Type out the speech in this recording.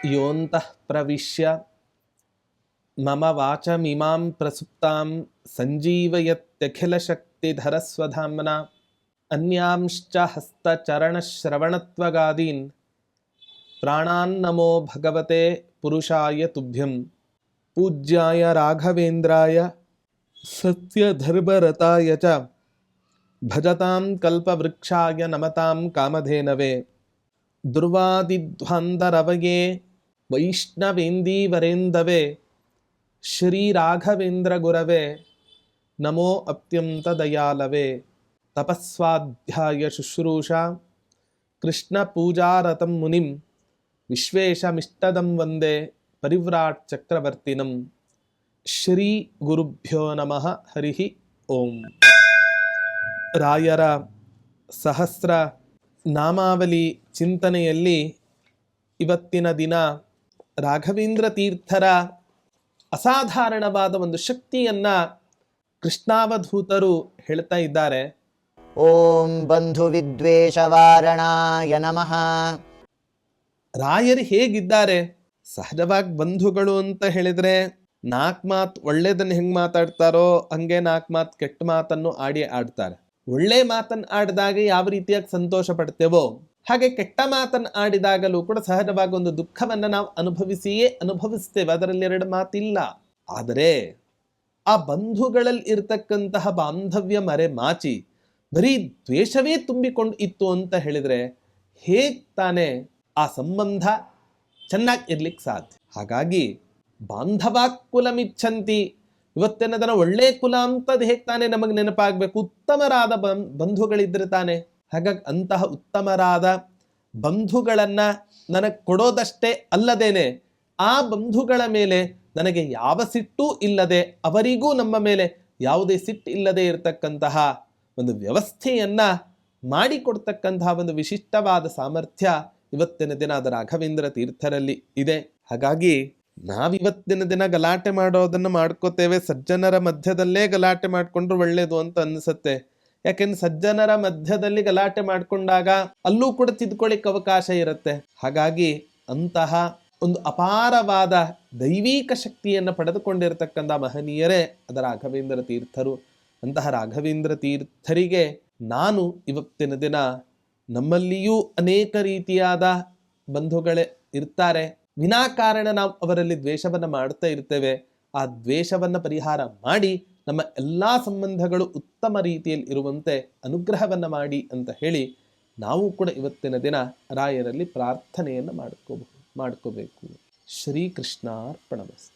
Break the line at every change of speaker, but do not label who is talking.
ಯೋಂತಃ ಪ್ರವಿಶ್ಯ ಮಮ ವಾಚಮಿಮಾಂ ಪ್ರಸುಪ್ತಾಂ ಸಂಜೀವಯತ್ಯಖಿಲಶಕ್ತಿಧರಸ್ವಧಾಮ್ನಾ ಅನ್ಯಾಂಶ್ಚ ಹಸ್ತಚರಣಶ್ರವಣತ್ವಗಾದೀನ್ ಪ್ರಾಣಾನ್ನಮೋ ಭಗವತೆ ಪುರುಷಾಯ ತುಭ್ಯಂ. ಪೂಜ್ಯಾಯ ರಾಘವೇಂದ್ರಾಯ ಸತ್ಯಧರ್ಮರತಾಯ ಚ ಭಜತಾಂ ಕಲ್ಪವೃಕ್ಷಾಯ ನಮತಾಂ ಕಾಮಧೇನವೇ. ದುರ್ವಾದಿಧ್ವಾಂತರವಯೇ ವೈಷ್ಣವೇಂದೀವರೇಂದವೇ ಶ್ರೀರಾಘವೇಂದ್ರ ಗುರವೇ ನಮೋ ಅತ್ಯಂತದಯಾಲವೇ. ತಪಸ್ವಾಧ್ಯಾಯ ಶುಶ್ರೂಷಾ ಕೃಷ್ಣ ಪೂಜಾರತಂ ಮುನಿಂ ವಿಶ್ವೇಶಮಿಷ್ಟದಂ ವಂದೇ ಪರಿವ್ರಾಟ್ ಚಕ್ರವರ್ತಿನಂ. ಶ್ರೀ ಗುರುಭ್ಯೋ ನಮಃ. ಹರಿ ಓಂ. ರಾಯರ ಸಹಸ್ರ ನಾಮಾವಲಿ ಚಿಂತನೆಯಲ್ಲಿ ಇವತ್ತಿನ ದಿನ ರಾಘವೇಂದ್ರ ತೀರ್ಥರ ಅಸಾಧಾರಣವಾದ ಒಂದು ಶಕ್ತಿಯನ್ನು ಕೃಷ್ಣಾವಧೂತರು ಹೇಳ್ತಾ ಇದ್ದಾರೆ.
ಓಂ ಬಂಧು ವಿದ್ವೇಷವಾರಣಾಯ ನಮಃ.
ರಾಯರು ಹೇಗಿದ್ದಾರೆ? ಸಹಜವಾಗಿ ಬಂಧುಗಳು ಅಂತ ಹೇಳಿದ್ರೆ ನಾಲ್ಕು ಮಾತು ಒಳ್ಳೇದನ್ನು ಹೆಂಗೆ ಮಾತಾಡ್ತಾರೋ ಹಂಗೆ ನಾಲ್ಕು ಮಾತು ಕೆಟ್ಟ ಮಾತನ್ನು ಆಡ್ತಾರೆ. ಒಳ್ಳೆ ಮಾತನ್ನು ಆಡಿದಾಗ ಯಾವ ರೀತಿಯಾಗಿ ಸಂತೋಷ ಪಡ್ತೇವೋ ಹಾಗೆ ಕೆಟ್ಟ ಮಾತನ್ನು ಆಡಿದಾಗಲೂ ಕೂಡ ಸಹಜವಾಗಿ ಒಂದು ದುಃಖವನ್ನು ನಾವು ಅನುಭವಿಸ್ತೇವೆ. ಅದರಲ್ಲಿ ಎರಡು ಮಾತಿಲ್ಲ. ಆದರೆ ಆ ಬಂಧುಗಳಲ್ಲಿ ಇರತಕ್ಕಂತಹ ಬಾಂಧವ್ಯ ಮರೆ ಮಾಚಿ ಬರೀ ದ್ವೇಷವೇ ತುಂಬಿಕೊಂಡು ಇತ್ತು ಅಂತ ಹೇಳಿದ್ರೆ ಹೇಗೆ ತಾನೇ ಆ ಸಂಬಂಧ ಚೆನ್ನಾಗಿ ಇರ್ಲಿಕ್ಕೆ ಸಾಧ್ಯ? ಹಾಗಾಗಿ ಬಾಂಧವಾಕುಲಮಿಚ್ಛಂತಿ, ಇವತ್ತಿನ ದಿನ ಒಳ್ಳೆ ಕುಲ ಅಂತದ್ದು ಹೇಗೆ ತಾನೇ ನಮಗೆ ನೆನಪಾಗಬೇಕು? ಉತ್ತಮರಾದ ಬಂಧುಗಳಿದ್ರೆ ತಾನೆ. ಹಾಗಾಗಿ ಅಂತಹ ಉತ್ತಮರಾದ ಬಂಧುಗಳನ್ನು ನನಗೆ ಕೊಡೋದಷ್ಟೇ ಅಲ್ಲದೇನೆ ಆ ಬಂಧುಗಳ ಮೇಲೆ ನನಗೆ ಯಾವ ಸಿಟ್ಟೂ ಇಲ್ಲದೆ, ಅವರಿಗೂ ನಮ್ಮ ಮೇಲೆ ಯಾವುದೇ ಸಿಟ್ಟು ಇಲ್ಲದೆ ಇರತಕ್ಕಂತಹ ಒಂದು ವ್ಯವಸ್ಥೆಯನ್ನು ಮಾಡಿಕೊಡ್ತಕ್ಕಂತಹ ಒಂದು ವಿಶಿಷ್ಟವಾದ ಸಾಮರ್ಥ್ಯ ಇವತ್ತಿನ ದಿನ ಅದು ರಾಘವೇಂದ್ರ ತೀರ್ಥರಲ್ಲಿ ಇದೆ. ಹಾಗಾಗಿ ನಾವಿವತ್ತಿನ ದಿನ ಗಲಾಟೆ ಮಾಡೋದನ್ನು ಮಾಡ್ಕೋತೇವೆ. ಸಜ್ಜನರ ಮಧ್ಯದಲ್ಲೇ ಗಲಾಟೆ ಮಾಡಿಕೊಂಡ್ರು ಒಳ್ಳೇದು ಅಂತ ಅನಿಸುತ್ತೆ. ಯಾಕೆಂದ್ರೆ ಸಜ್ಜನರ ಮಧ್ಯದಲ್ಲಿ ಗಲಾಟೆ ಮಾಡಿಕೊಂಡಾಗ ಅಲ್ಲೂ ಕೂಡ ತಿದ್ಕೊಳ್ಳಿಕ್ಕೆ ಅವಕಾಶ ಇರುತ್ತೆ. ಹಾಗಾಗಿ ಅಂತಹ ಒಂದು ಅಪಾರವಾದ ದೈವಿಕ ಶಕ್ತಿಯನ್ನು ಪಡೆದುಕೊಂಡಿರತಕ್ಕಂಥ ಮಹನೀಯರೇ ಅದ ರಾಘವೇಂದ್ರ ತೀರ್ಥರು. ಅಂತಹ ರಾಘವೇಂದ್ರ ತೀರ್ಥರಿಗೆ ನಾನು ಇವತ್ತಿನ ದಿನ, ನಮ್ಮಲ್ಲಿಯೂ ಅನೇಕ ರೀತಿಯಾದ ಬಂಧುಗಳೇ ಇರ್ತಾರೆ. ವಿನಾಕಾರಣ ನಾವು ಅವರಲ್ಲಿ ದ್ವೇಷವನ್ನು ಮಾಡ್ತಾ ಇರ್ತೇವೆ. ಆ ದ್ವೇಷವನ್ನು ಪರಿಹಾರ ಮಾಡಿ ನಮ್ಮ ಎಲ್ಲ ಸಂಬಂಧಗಳು ಉತ್ತಮ ರೀತಿಯಲ್ಲಿ ಇರುವಂತೆ ಅನುಗ್ರಹವನ್ನು ಮಾಡಿ ಅಂತ ಹೇಳಿ ನಾವು ಕೂಡ ಇವತ್ತಿನ ದಿನ ರಾಯರಲ್ಲಿ ಪ್ರಾರ್ಥನೆಯನ್ನು ಮಾಡ್ಕೋಬೇಕು. ಶ್ರೀಕೃಷ್ಣಾರ್ಪಣಮಸ್ತು.